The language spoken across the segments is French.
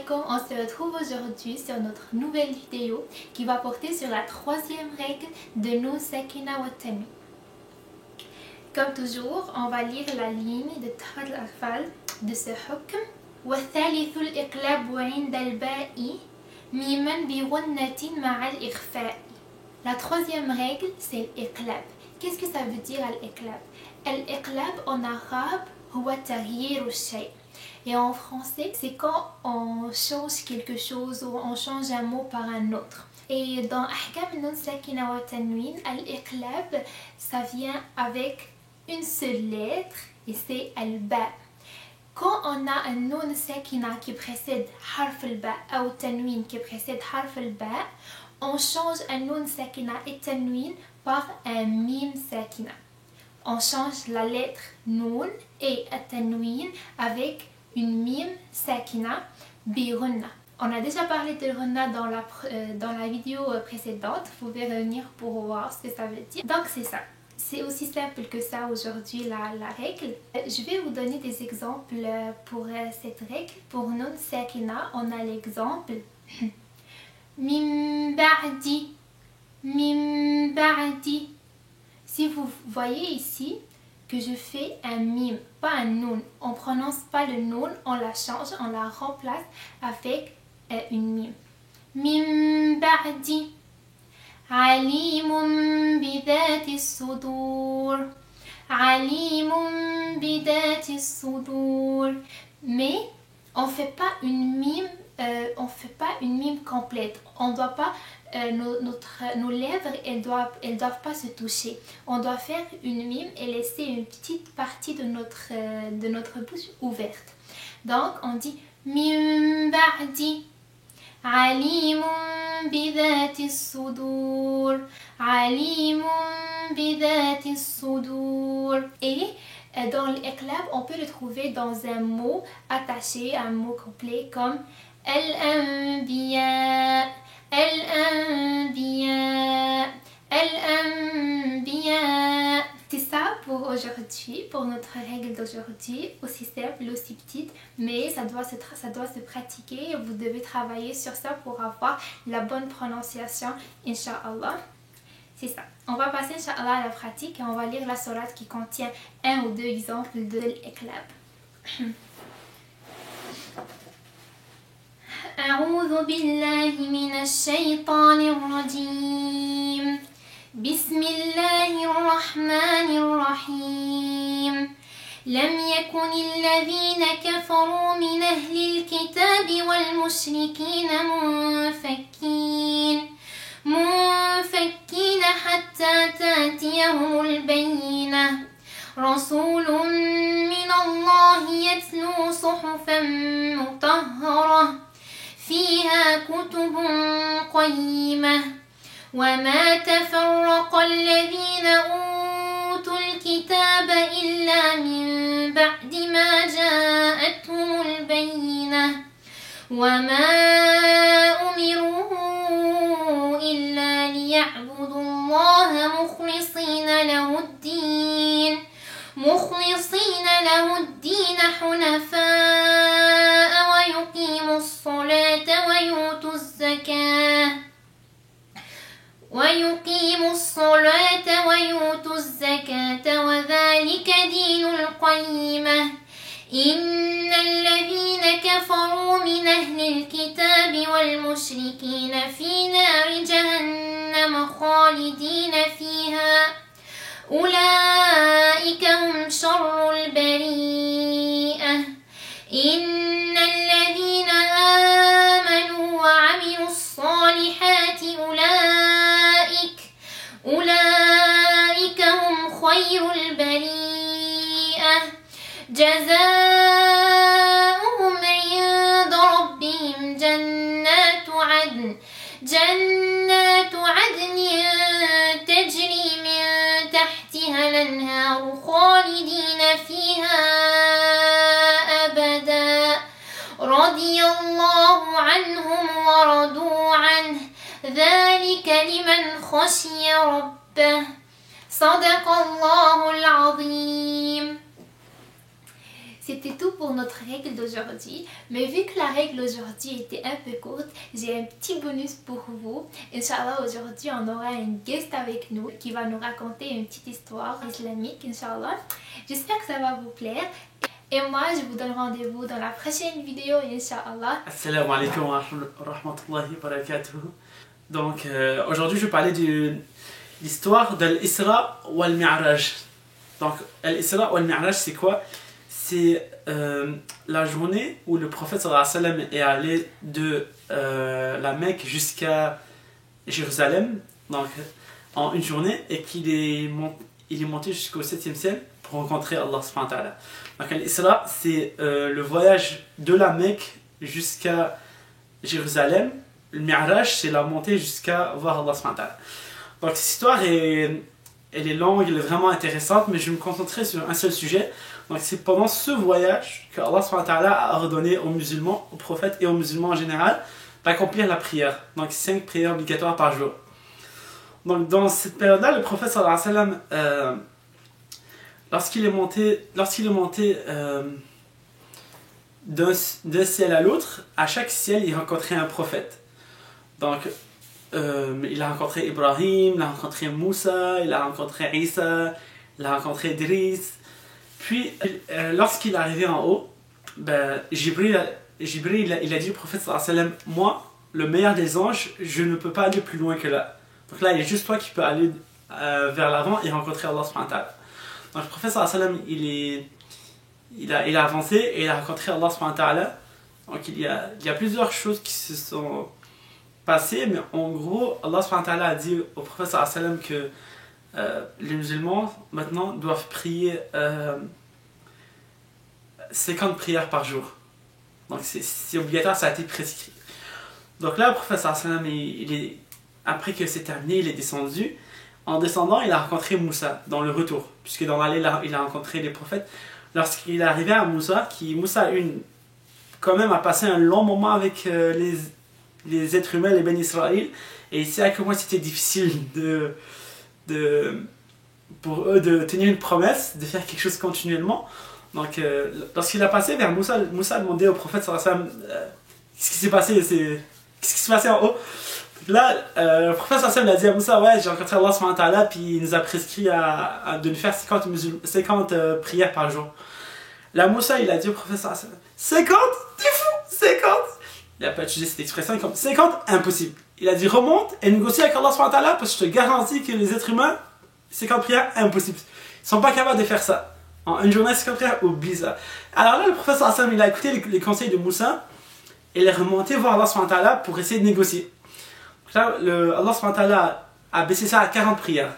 alaikum, on se retrouve aujourd'hui sur notre nouvelle vidéo qui va porter sur la troisième règle de Noun Sakina wa Tanwin. Comme toujours, on va lire la ligne de Tahfadh al-Atfal de ce hukm. وَالثَّالِثُ الْإِقْلَابُ عِنْدَ الْبَاءِ مِيمًا بِغُنَّةٍ مَعَ الْإِخْفَاءِ. La troisième règle, c'est l'iqlab. Qu'est-ce que ça veut dire l'iqlab? L'iqlab en arabe, huwa taghyiru shay'. Et en français, c'est quand on change quelque chose ou on change un mot par un autre. Et dans Ahkam Noun Sakina wa Tanwin, al-iqlab, ça vient avec une seule lettre et c'est al-ba. Quand on a un Noun Sakina qui précède harf al-ba ou Tanwin qui précède harf al-ba, on change un Noun Sakina et Tanwin par un Mim Sakina. On change la lettre Noun et Tanwin avec une Mim Sakina bi Ghunna. On a déjà parlé de Ghunna dans la vidéo précédente. Vous pouvez revenir pour voir ce que ça veut dire. Donc c'est ça. C'est aussi simple que ça aujourd'hui la règle. Je vais vous donner des exemples pour cette règle. Pour Noun Sakina, on a l'exemple Min ba'di, min ba'di. Si vous voyez ici que je fais un mime, pas un noun, on ne prononce pas le noun, on la change, on la remplace avec une mime. Min ba'di, alimun bidati sudur, alimun bidati sudur. Mais on ne fait pas une mime, complète. On doit pas nos lèvres, elles doivent pas se toucher. On doit faire une mime et laisser une petite partie de notre bouche ouverte. Donc on dit min ba'di alimun bidati sudur, alimun bidati sudur. Et dans l'iqlab, on peut le trouver dans un mot attaché, un mot complet comme al-anbiya, al-anbiya, al-anbiya. C'est ça pour aujourd'hui, pour notre règle d'aujourd'hui, aussi simple, aussi petite, mais ça doit se pratiquer. Vous devez travailler sur ça pour avoir la bonne prononciation, Inch'Allah. C'est ça. On va passer, Inch'Allah, à la pratique et on va lire la sourate qui contient un ou deux exemples de l'iqlab. أعوذ بالله من الشيطان الرجيم بسم الله الرحمن الرحيم لم يكن الذين كفروا من أهل الكتاب والمشركين منفكين حتى تأتيهم البينة رسول من الله يتلو صحفا مطهرة فيها كتب قيمة وما تفرق الذين أوتوا الكتاب إلا من بعد ما جاءتهم البينة وما أمروا إلا ليعبدوا الله مخلصين له الدين حنفاء ويقيموا الصلاة ويؤتوا الزكاة وذلك دين القيمة إن الذين كفروا من أهل الكتاب والمشركين في نار جهنم خالدين فيها أولئك هم شر البريئة إن الذين آمنوا وعملوا الصالحات أولئك هم خير البريئة جزاؤهم عند ربهم جنات عدن تجري من تحتها الأنهار خالدين فيها أبدا رضي الله عنهم ورضوا عنه ذلك لمن خشي ربه صدق الله العظيم. c'était tout pour notre règle d'aujourd'hui. Mais vu que la règle aujourd'hui était un peu courte, j'ai un petit bonus pour vous. Inch'Allah, aujourd'hui on aura un guest avec nous qui va nous raconter une petite histoire islamique, Inch'Allah. J'espère que ça va vous plaire. Et moi, je vous donne rendez-vous dans la prochaine vidéo, Inch'Allah. Assalamu alaikum wa rahmatullahi wa barakatuh. Donc aujourd'hui je vais parler de l'histoire de l'Isra ou al-Mi'raj. Donc l'Isra ou al-Mi'raj c'est quoi? C'est la journée où le prophète sallallahu alayhi wa sallam est allé de la Mecque jusqu'à Jérusalem, donc en une journée, et qu'il est monté jusqu'au 7e ciel pour rencontrer Allah subhanahu wa ta'ala. Donc l'Isra c'est le voyage de la Mecque jusqu'à Jérusalem. Le Mi'raj c'est la montée jusqu'à voir Allah subhanahu wa ta'ala. Donc cette histoire elle est longue, elle est vraiment intéressante, mais je vais me concentrer sur un seul sujet. Donc c'est pendant ce voyage que Allah subhanahu wa ta'ala a ordonné aux musulmans, aux prophètes et aux musulmans en général d'accomplir la prière. Donc 5 prières obligatoires par jour. Donc dans cette période-là, le prophète sallallahu alayhi wa sallam, lorsqu'il est monté d'un ciel à l'autre, à chaque ciel il rencontrait un prophète. Donc il a rencontré Ibrahim, il a rencontré Moussa, il a rencontré Isa, il a rencontré Idriss. Puis lorsqu'il est arrivé en haut, Jibril il a dit au prophète sallallahu alayhi wa sallam, moi, le meilleur des anges, je ne peux pas aller plus loin que là. Donc là il y a juste toi qui peux aller vers l'avant et rencontrer Allah subhanahu wa ta'ala. Donc le prophète sallallahu alayhi wa sallam il a avancé et il a rencontré Allah subhanahu wa ta'ala. Donc il y a plusieurs choses qui se sont passées, mais en gros Allah subhanahu wa ta'ala a dit au prophète sallallahu alayhi wa sallam que les musulmans maintenant doivent prier 50 prières par jour. Donc c'est obligatoire, ça a été prescrit. Donc là le prophète sallallahu alayhi wa sallam après que c'est terminé, il est descendu. En descendant, il a rencontré Moussa dans le retour, puisque dans l'allée il a rencontré les prophètes. Lorsqu'il est arrivé à Moussa, Moussa quand même a passé un long moment avec les êtres humains, les Ben Israël, et il sait à quel point c'était difficile pour eux de tenir une promesse, de faire quelque chose continuellement. Donc lorsqu'il a passé vers Moussa, Moussa a demandé au prophète sallallahu alayhi wa sallam qu'est-ce qui s'est passé, qu'est-ce qui s'est passé en haut. Là, le prophète sallallahu alayhi wa sallam a dit à Moussa, ouais, j'ai rencontré Allah subhanahu wa ta'ala, puis il nous a prescrit de nous faire 50 prières par jour. Là, Moussa, il a dit au prophète sallallahu alayhi wa sallam, 50? T'es fou, 50? Il n'a pas utilisé cette expression comme 50, impossible. Il a dit, remonte et négocie avec Allah subhanahu wa ta'ala, parce que je te garantis que les êtres humains, 50 prières, impossible. Ils ne sont pas capables de faire ça. En une journée, 50 prières, oublie ça. Alors là, le prophète sallallahu alayhi wa sallam, il a écouté les conseils de Moussa, et il est remonté voir Allah subhanahu wa ta'ala pour essayer de négocier. Là, Allah subhanahu wa ta'ala a baissé ça à 40 prières.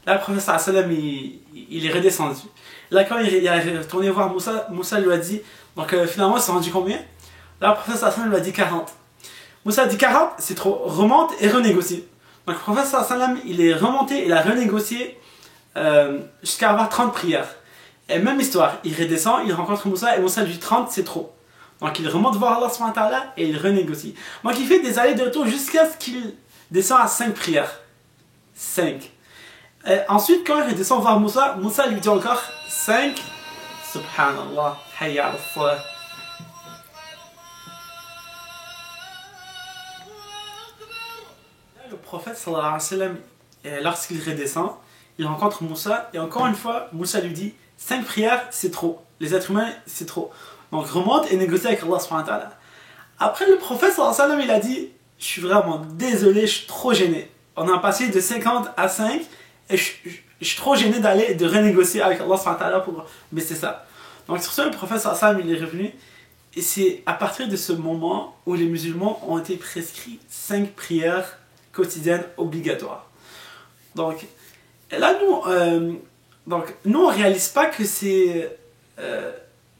Là, le prophète sallallahu alayhi wa sallam, il est redescendu. Là, quand il est retourné voir Moussa, Moussa lui a dit, donc finalement, il s'est rendu combien? Là, le prophète sallallahu alayhi wa sallam lui a dit 40. Moussa a dit 40, c'est trop, remonte et renégocie. Donc le prophète sallallahu alayhi wa sallam, il est remonté, il a renégocié jusqu'à avoir 30 prières. Et même histoire, il redescend, il rencontre Moussa et Moussa lui dit 30, c'est trop. Donc il remonte voir Allah subhanahu wa ta'ala et il renégocie. Donc il fait des allers de retour jusqu'à ce qu'il descend à 5 prières. 5. Et ensuite quand il redescend voir Moussa, Moussa lui dit encore 5. Subhanallah. Hayya ala salah. Le prophète sallallahu alayhi wa sallam, lorsqu'il redescend, il rencontre Moussa et encore une fois Moussa lui dit 5 prières c'est trop. Les êtres humains c'est trop. Donc remonte et négocie avec Allah subhanahu wa ta'ala. Après le prophète sallallahu alayhi wa sallam il a dit, je suis vraiment désolé, je suis trop gêné. On a passé de 50 à 5 et je suis trop gêné d'aller et de renégocier avec Allah subhanahu wa ta'ala pour baisser ça. Donc sur ça le prophète sallallahu alayhi wa sallam il est revenu. Et c'est à partir de ce moment où les musulmans ont été prescrits 5 prières quotidiennes obligatoires. Donc là nous on réalise pas que c'est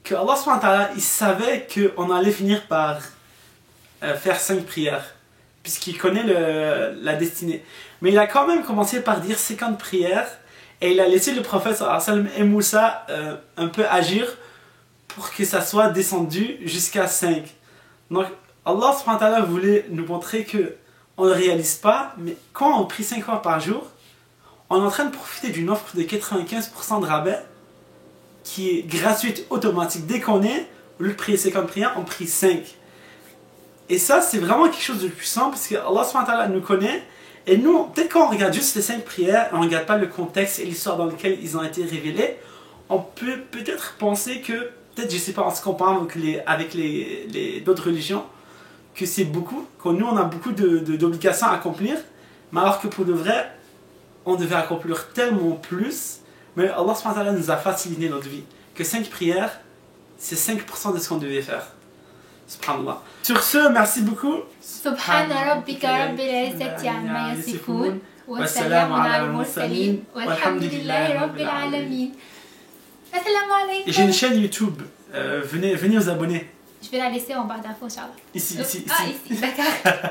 que Allah subhanahu wa ta'ala il savait qu'on allait finir par faire 5 prières puisqu'il connaît la destinée, mais il a quand même commencé par dire 50 prières et il a laissé le prophète sallallahu alayhi wa sallam et Moussa un peu agir pour que ça soit descendu jusqu'à 5. Donc Allah subhanahu wa ta'ala voulait nous montrer que on ne réalise pas, mais quand on prie 5 fois par jour, on est en train de profiter d'une offre de 95% de rabais qui est gratuite, automatique. Dès qu'on est, au lieu de prier 50 prières, on prie 5. Et ça, c'est vraiment quelque chose de puissant parce que Allah subhanahu wa ta'ala nous connaît. Et nous, peut-être quand on regarde juste les 5 prières, on ne regarde pas le contexte et l'histoire dans laquelle ils ont été révélés, on peut peut-être penser que, peut-être, je ne sais pas, en se comparant avec d'autres religions, que c'est beaucoup, que nous, on a beaucoup d'obligations à accomplir, mais alors que pour de vrai, on devait accomplir tellement plus, mais Allah subhanahu wa ta'ala nous a facilité notre vie. Que 5 prières, c'est 5% de ce qu'on devait faire. Subhanallah. Sur ce, merci beaucoup. Subhana rabbika rabbil izzati amma yasifun. Wa salamun ala al-mursalin. Walhamdulillahi rabbil alamin. Assalamu alaikum. Et j'ai une chaîne YouTube. Venez vous abonner. Je vais la laisser en barre d'infos, Inch'Allah. Ici. Ah, ici, d'accord.